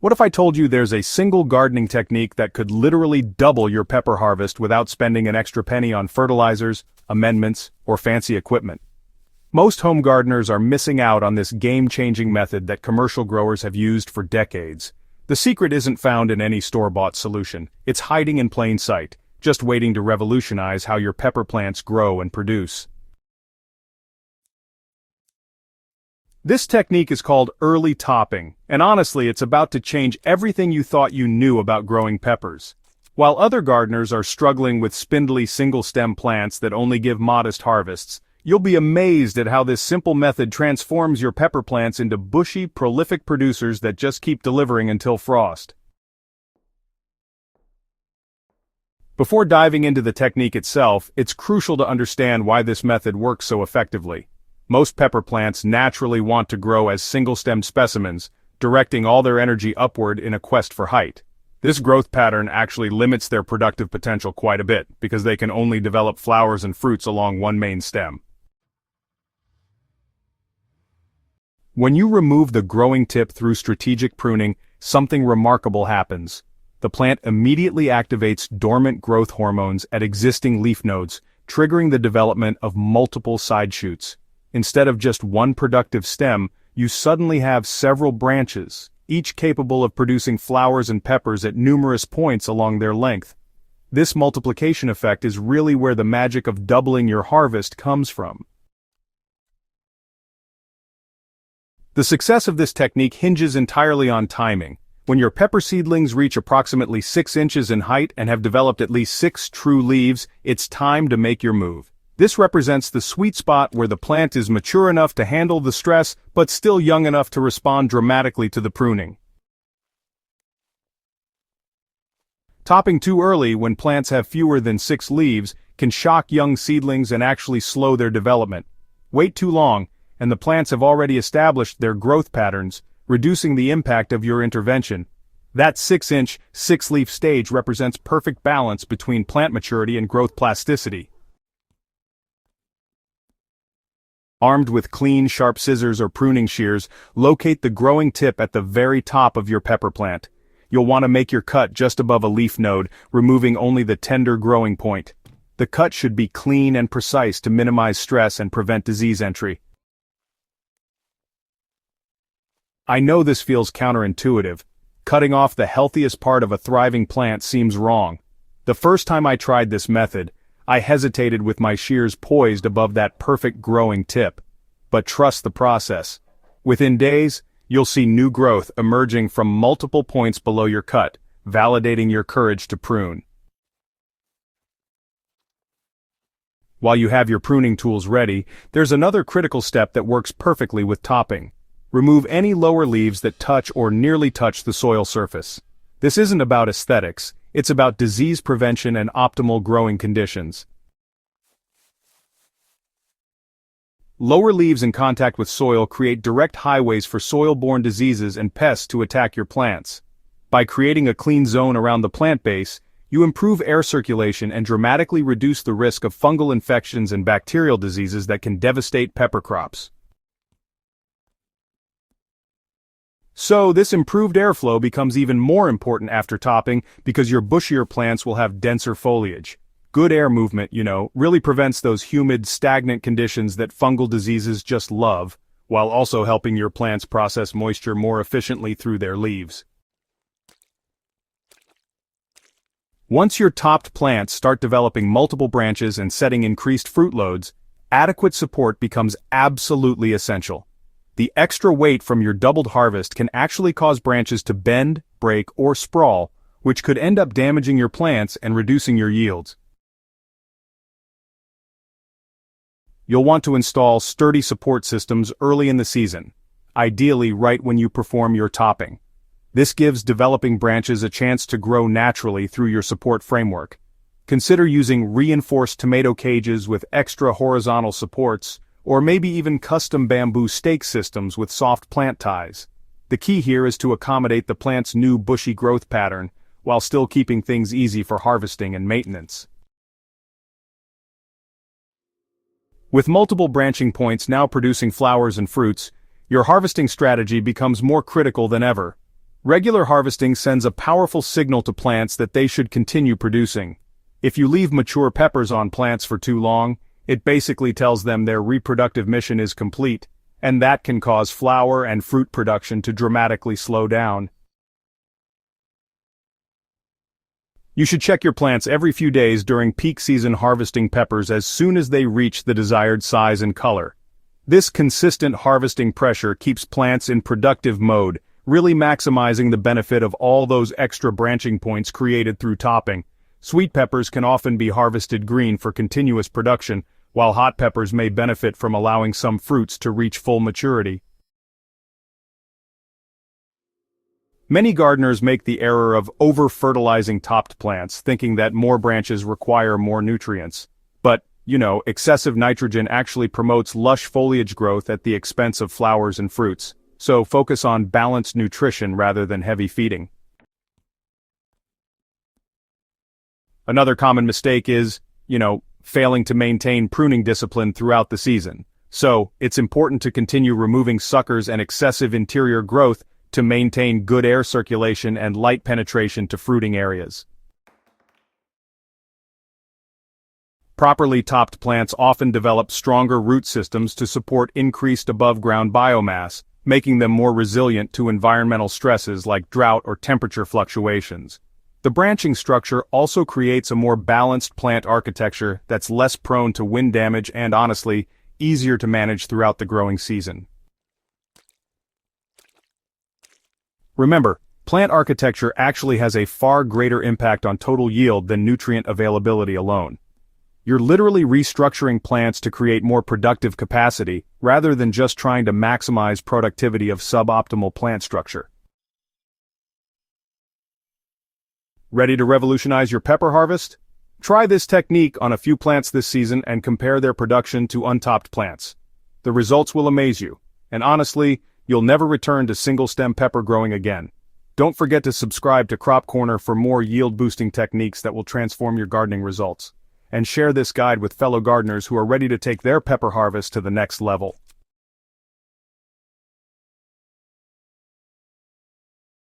What if I told you there's a single gardening technique that could literally double your pepper harvest without spending an extra penny on fertilizers, amendments, or fancy equipment? Most home gardeners are missing out on this game-changing method that commercial growers have used for decades. The secret isn't found in any store-bought solution. It's hiding in plain sight, just waiting to revolutionize how your pepper plants grow and produce. This technique is called early topping, and honestly it's about to change everything you thought you knew about growing peppers. While other gardeners are struggling with spindly single-stem plants that only give modest harvests, you'll be amazed at how this simple method transforms your pepper plants into bushy, prolific producers that just keep delivering until frost. Before diving into the technique itself, it's crucial to understand why this method works so effectively. Most pepper plants naturally want to grow as single-stemmed specimens, directing all their energy upward in a quest for height. This growth pattern actually limits their productive potential quite a bit, because they can only develop flowers and fruits along one main stem. When you remove the growing tip through strategic pruning, something remarkable happens. The plant immediately activates dormant growth hormones at existing leaf nodes, triggering the development of multiple side shoots. Instead of just one productive stem, you suddenly have several branches, each capable of producing flowers and peppers at numerous points along their length. This multiplication effect is really where the magic of doubling your harvest comes from. The success of this technique hinges entirely on timing. When your pepper seedlings reach approximately 6 inches in height and have developed at least 6 true leaves, it's time to make your move. This represents the sweet spot where the plant is mature enough to handle the stress, but still young enough to respond dramatically to the pruning. Topping too early when plants have fewer than 6 leaves can shock young seedlings and actually slow their development. Wait too long, and the plants have already established their growth patterns, reducing the impact of your intervention. That 6-inch, 6-leaf stage represents perfect balance between plant maturity and growth plasticity. Armed with clean, sharp scissors or pruning shears, locate the growing tip at the very top of your pepper plant. You'll want to make your cut just above a leaf node, removing only the tender growing point. The cut should be clean and precise to minimize stress and prevent disease entry. I know this feels counterintuitive. Cutting off the healthiest part of a thriving plant seems wrong. The first time I tried this method, I hesitated with my shears poised above that perfect growing tip. But trust the process. Within days, you'll see new growth emerging from multiple points below your cut, validating your courage to prune. While you have your pruning tools ready, there's another critical step that works perfectly with topping. Remove any lower leaves that touch or nearly touch the soil surface. This isn't about aesthetics, it's about disease prevention and optimal growing conditions. Lower leaves in contact with soil create direct highways for soil-borne diseases and pests to attack your plants. By creating a clean zone around the plant base, you improve air circulation and dramatically reduce the risk of fungal infections and bacterial diseases that can devastate pepper crops. So this improved airflow becomes even more important after topping because your bushier plants will have denser foliage. Good air movement, really prevents those humid, stagnant conditions that fungal diseases just love, while also helping your plants process moisture more efficiently through their leaves. Once your topped plants start developing multiple branches and setting increased fruit loads, adequate support becomes absolutely essential. The extra weight from your doubled harvest can actually cause branches to bend, break, or sprawl, which could end up damaging your plants and reducing your yields. You'll want to install sturdy support systems early in the season, ideally right when you perform your topping. This gives developing branches a chance to grow naturally through your support framework. Consider using reinforced tomato cages with extra horizontal supports, or maybe even custom bamboo stake systems with soft plant ties. The key here is to accommodate the plant's new bushy growth pattern, while still keeping things easy for harvesting and maintenance. With multiple branching points now producing flowers and fruits, your harvesting strategy becomes more critical than ever. Regular harvesting sends a powerful signal to plants that they should continue producing. If you leave mature peppers on plants for too long, it basically tells them their reproductive mission is complete, and that can cause flower and fruit production to dramatically slow down. You should check your plants every few days during peak season, harvesting peppers as soon as they reach the desired size and color. This consistent harvesting pressure keeps plants in productive mode, really maximizing the benefit of all those extra branching points created through topping. Sweet peppers can often be harvested green for continuous production, while hot peppers may benefit from allowing some fruits to reach full maturity. Many gardeners make the error of over-fertilizing topped plants, thinking that more branches require more nutrients. But, excessive nitrogen actually promotes lush foliage growth at the expense of flowers and fruits. So focus on balanced nutrition rather than heavy feeding. Another common mistake is, failing to maintain pruning discipline throughout the season. So, it's important to continue removing suckers and excessive interior growth to maintain good air circulation and light penetration to fruiting areas. Properly topped plants often develop stronger root systems to support increased above-ground biomass, making them more resilient to environmental stresses like drought or temperature fluctuations. The branching structure also creates a more balanced plant architecture that's less prone to wind damage and, honestly, easier to manage throughout the growing season. Remember, plant architecture actually has a far greater impact on total yield than nutrient availability alone. You're literally restructuring plants to create more productive capacity, rather than just trying to maximize productivity of suboptimal plant structure. Ready to revolutionize your pepper harvest? Try this technique on a few plants this season and compare their production to untopped plants. The results will amaze you, and honestly, you'll never return to single-stem pepper growing again. Don't forget to subscribe to Crop Corner for more yield-boosting techniques that will transform your gardening results. And share this guide with fellow gardeners who are ready to take their pepper harvest to the next level.